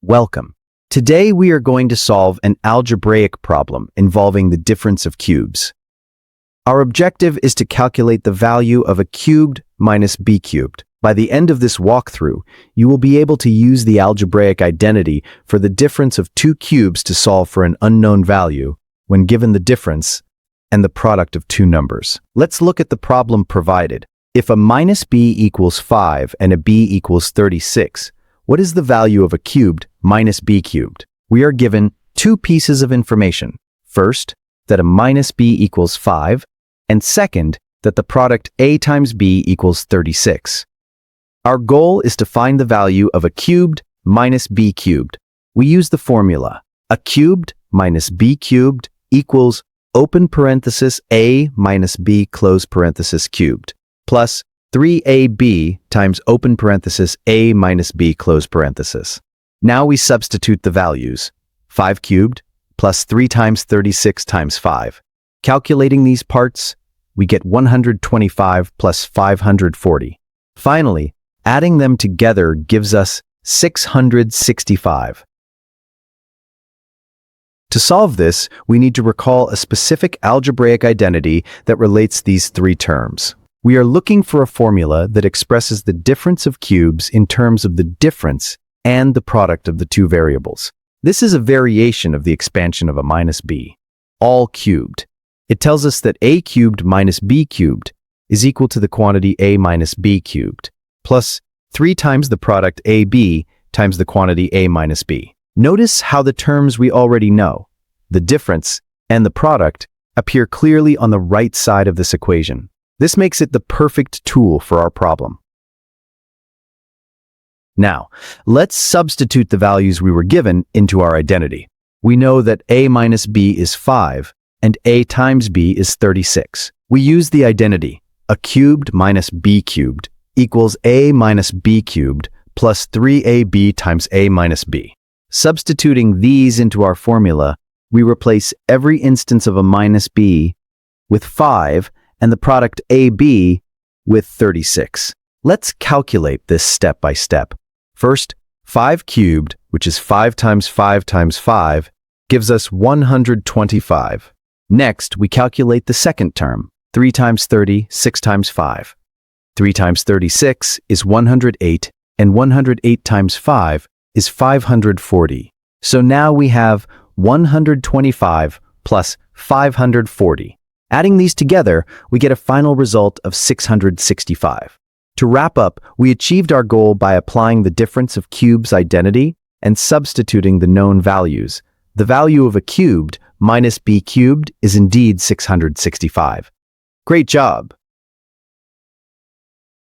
Welcome. Today we are going to solve an algebraic problem involving the difference of cubes. Our objective is to calculate the value of a cubed minus b cubed. By the end of this walkthrough, you will be able to use the algebraic identity for the difference of two cubes to solve for an unknown value when given the difference and the product of two numbers. Let's look at the problem provided. If a minus b equals 5 and a b equals 36, what is the value of a cubed minus b cubed? We are given two pieces of information. First, that a minus b equals 5, and second, that the product a times b equals 36. Our goal is to find the value of a cubed minus b cubed. We use the formula: a cubed minus b cubed equals open parenthesis a minus b close parenthesis cubed plus 3ab times open parenthesis a minus b close parenthesis. Now we substitute the values: 5 cubed plus 3 times 36 times 5. Calculating these parts, we get 125 plus 540. Finally, adding them together gives us 665. To solve this, we need to recall a specific algebraic identity that relates these three terms. We are looking for a formula that expresses the difference of cubes in terms of the difference and the product of the two variables. This is a variation of the expansion of a minus b, all cubed. It tells us that a cubed minus b cubed is equal to the quantity a minus b cubed, plus 3 times the product ab times the quantity a minus b. Notice how the terms we already know, the difference and the product, appear clearly on the right side of this equation. This makes it the perfect tool for our problem. Now, let's substitute the values we were given into our identity. We know that a minus b is 5 and a times b is 36. We use the identity: a cubed minus b cubed equals a minus b cubed plus 3ab times a minus b. Substituting these into our formula, we replace every instance of a minus b with 5 and the product AB with 36. Let's calculate this step by step. First, 5 cubed, which is 5 times 5 times 5, gives us 125. Next, we calculate the second term: 3 times 30, 6 times 5. 3 times 36 is 108, and 108 times 5 is 540. So now we have 125 plus 540. Adding these together, we get a final result of 665. To wrap up, we achieved our goal by applying the difference of cubes identity and substituting the known values. The value of a cubed minus b cubed is indeed 665. Great job!